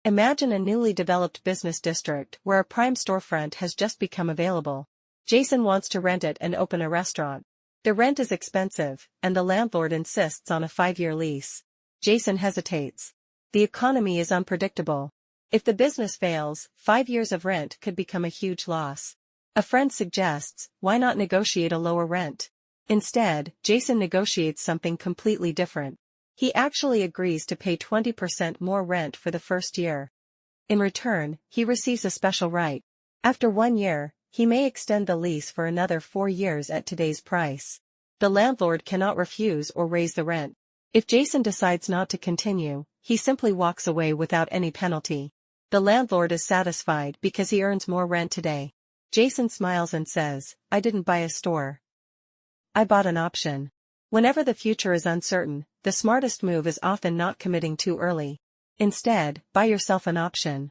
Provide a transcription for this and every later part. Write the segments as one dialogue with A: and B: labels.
A: Imagine a newly developed business district where a prime storefront has just become available. Jason wants to rent it and open a restaurant. The rent is expensive, and the landlord insists on a 5-year lease. Jason hesitates. The economy is unpredictable. If the business fails, 5 years of rent could become a huge loss. A friend suggests, why not negotiate a lower rent? Instead, Jason negotiates something completely different. He actually agrees to pay 20% more rent for the first year. In return, he receives a special right. After 1 year, he may extend the lease for another 4 years at today's price. The landlord cannot refuse or raise the rent. If Jason decides not to continue, he simply walks away without any penalty. The landlord is satisfied because he earns more rent today. Jason smiles and says, I didn't buy a store. I bought an option. Whenever the future is uncertain, the smartest move is often not committing too early. Instead, buy yourself an option.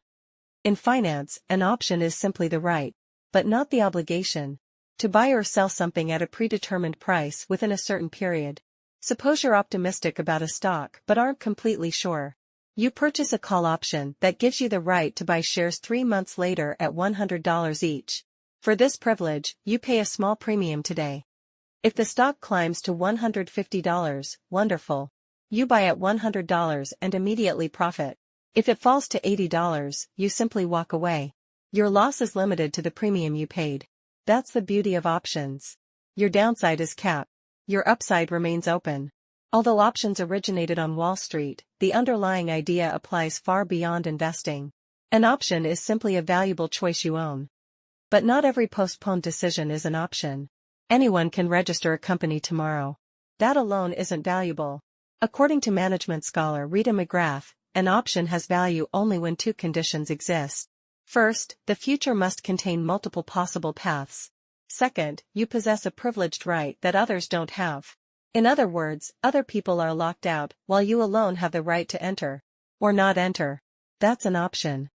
A: In finance, an option is simply the right, but not the obligation, to buy or sell something at a predetermined price within a certain period. Suppose you're optimistic about a stock but aren't completely sure. You purchase a call option that gives you the right to buy shares 3 months later at $100 each. For this privilege, you pay a small premium today. If the stock climbs to $150, wonderful. You buy at $100 and immediately profit. If it falls to $80, you simply walk away. Your loss is limited to the premium you paid. That's the beauty of options. Your downside is capped. Your upside remains open. Although options originated on Wall Street, the underlying idea applies far beyond investing. An option is simply a valuable choice you own. But not every postponed decision is an option. Anyone can register a company tomorrow. That alone isn't valuable. According to management scholar Rita McGrath, an option has value only when 2 conditions exist. First, the future must contain multiple possible paths. Second, you possess a privileged right that others don't have. In other words, other people are locked out, while you alone have the right to enter. Or not enter. That's an option.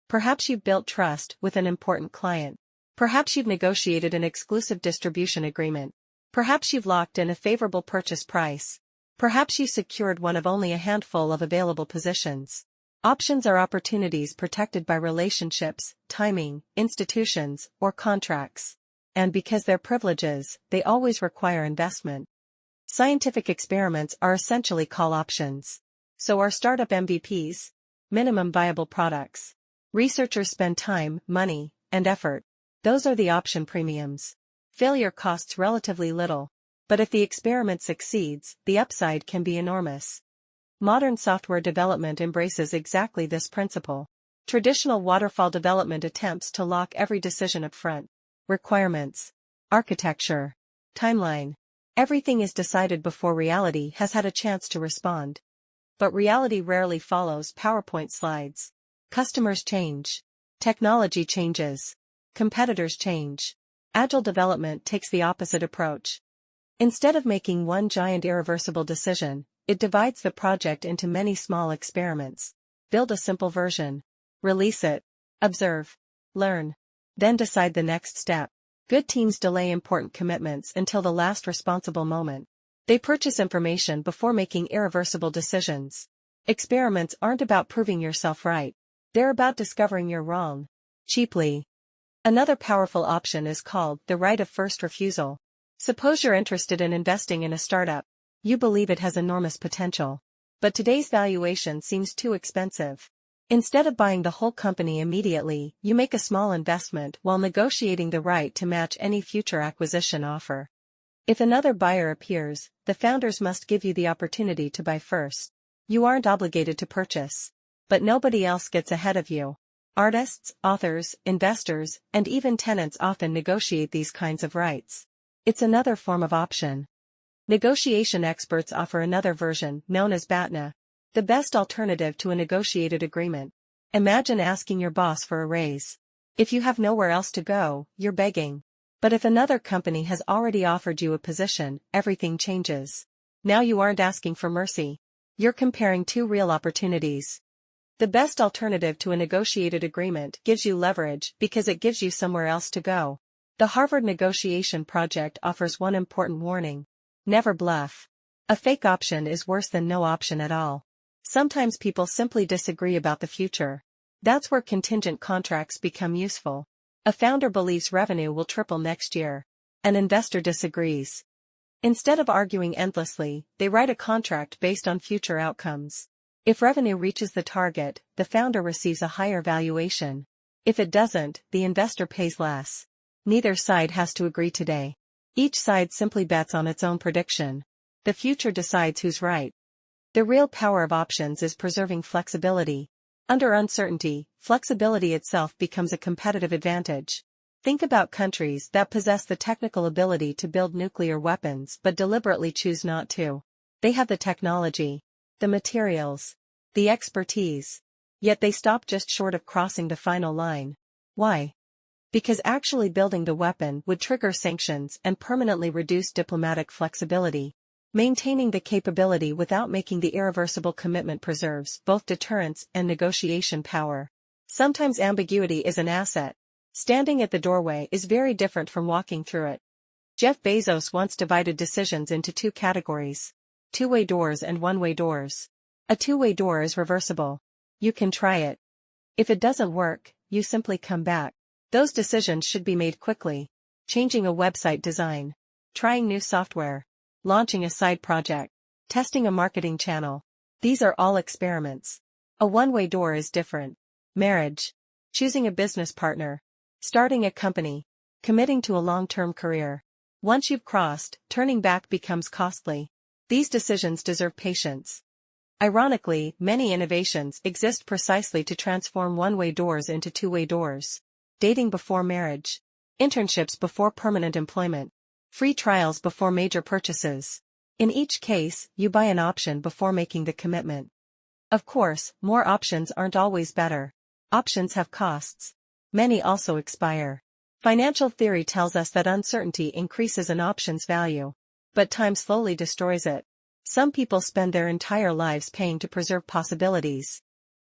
A: Perhaps you've built trust with an important client. Perhaps you've negotiated an exclusive distribution agreement. Perhaps you've locked in a favorable purchase price. Perhaps you secured one of only a handful of available positions. Options are opportunities protected by relationships, timing, institutions, or contracts. And because they're privileges, they always require investment. Scientific experiments are essentially call options. So are startup MVPs, minimum viable products. Researchers spend time, money, and effort. Those are the option premiums. Failure costs relatively little. But if the experiment succeeds, the upside can be enormous. Modern software development embraces exactly this principle. Traditional waterfall development attempts to lock every decision up front. Requirements. Architecture. Timeline. Everything is decided before reality has had a chance to respond. But reality rarely follows PowerPoint slides. Customers change. Technology changes. Competitors change. Agile development takes the opposite approach. Instead of making one giant irreversible decision, it divides the project into many small experiments. Build a simple version. Release it. Observe. Learn. Then decide the next step. Good teams delay important commitments until the last responsible moment. They purchase information before making irreversible decisions. Experiments aren't about proving yourself right. They're about discovering you're wrong. Cheaply. Another powerful option is called the right of first refusal. Suppose you're interested in investing in a startup. You believe it has enormous potential. But today's valuation seems too expensive. Instead of buying the whole company immediately, you make a small investment while negotiating the right to match any future acquisition offer. If another buyer appears, the founders must give you the opportunity to buy first. You aren't obligated to purchase. But nobody else gets ahead of you. Artists, authors, investors, and even tenants often negotiate these kinds of rights. It's another form of option. Negotiation experts offer another version, known as BATNA, the best alternative to a negotiated agreement. Imagine asking your boss for a raise. If you have nowhere else to go, you're begging. But if another company has already offered you a position, everything changes. Now you aren't asking for mercy. You're comparing 2 real opportunities. The best alternative to a negotiated agreement gives you leverage because it gives you somewhere else to go. The Harvard Negotiation Project offers one important warning. Never bluff. A fake option is worse than no option at all. Sometimes people simply disagree about the future. That's where contingent contracts become useful. A founder believes revenue will triple next year. An investor disagrees. Instead of arguing endlessly, they write a contract based on future outcomes. If revenue reaches the target, the founder receives a higher valuation. If it doesn't, the investor pays less. Neither side has to agree today. Each side simply bets on its own prediction. The future decides who's right. The real power of options is preserving flexibility. Under uncertainty, flexibility itself becomes a competitive advantage. Think about countries that possess the technical ability to build nuclear weapons but deliberately choose not to. They have the technology, the materials, the expertise. Yet they stop just short of crossing the final line. Why? Because actually building the weapon would trigger sanctions and permanently reduce diplomatic flexibility. Maintaining the capability without making the irreversible commitment preserves both deterrence and negotiation power. Sometimes ambiguity is an asset. Standing at the doorway is very different from walking through it. Jeff Bezos once divided decisions into two categories: two-way doors and one-way doors. A two-way door is reversible. You can try it. If it doesn't work, you simply come back. Those decisions should be made quickly. Changing a website design. Trying new software. Launching a side project. Testing a marketing channel. These are all experiments. A one-way door is different. Marriage. Choosing a business partner. Starting a company. Committing to a long-term career. Once you've crossed, turning back becomes costly. These decisions deserve patience. Ironically, many innovations exist precisely to transform one-way doors into two-way doors. Dating before marriage. Internships before permanent employment. Free trials before major purchases. In each case, you buy an option before making the commitment. Of course, more options aren't always better. Options have costs. Many also expire. Financial theory tells us that uncertainty increases an option's value. But time slowly destroys it. Some people spend their entire lives paying to preserve possibilities.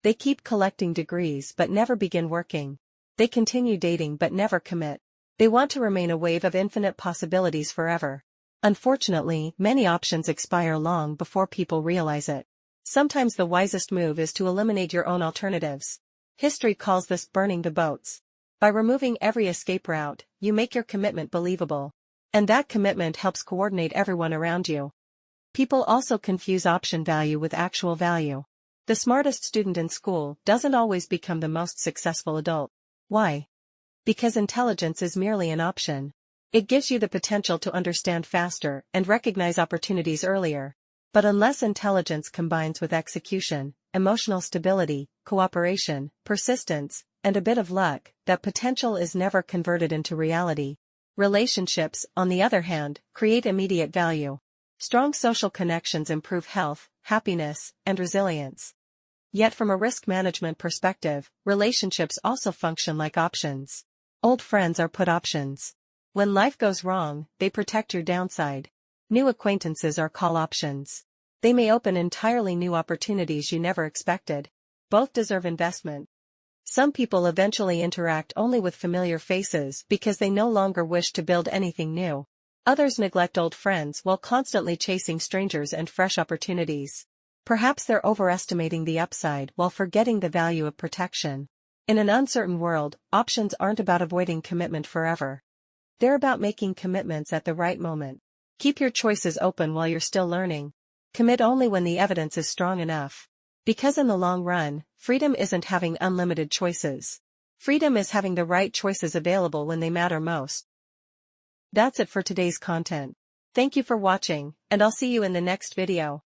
A: They keep collecting degrees but never begin working. They continue dating but never commit. They want to remain a wave of infinite possibilities forever. Unfortunately, many options expire long before people realize it. Sometimes the wisest move is to eliminate your own alternatives. History calls this burning the boats. By removing every escape route, you make your commitment believable. And that commitment helps coordinate everyone around you. People also confuse option value with actual value. The smartest student in school doesn't always become the most successful adult. Why? Because intelligence is merely an option. It gives you the potential to understand faster and recognize opportunities earlier. But unless intelligence combines with execution, emotional stability, cooperation, persistence, and a bit of luck, that potential is never converted into reality. Relationships, on the other hand, create immediate value. Strong social connections improve health, happiness, and resilience. Yet from a risk management perspective, relationships also function like options. Old friends are put options. When life goes wrong, they protect your downside. New acquaintances are call options. They may open entirely new opportunities you never expected. Both deserve investment. Some people eventually interact only with familiar faces because they no longer wish to build anything new. Others neglect old friends while constantly chasing strangers and fresh opportunities. Perhaps they're overestimating the upside while forgetting the value of protection. In an uncertain world, options aren't about avoiding commitment forever. They're about making commitments at the right moment. Keep your choices open while you're still learning. Commit only when the evidence is strong enough. Because in the long run, freedom isn't having unlimited choices. Freedom is having the right choices available when they matter most. That's it for today's content. Thank you for watching, and I'll see you in the next video.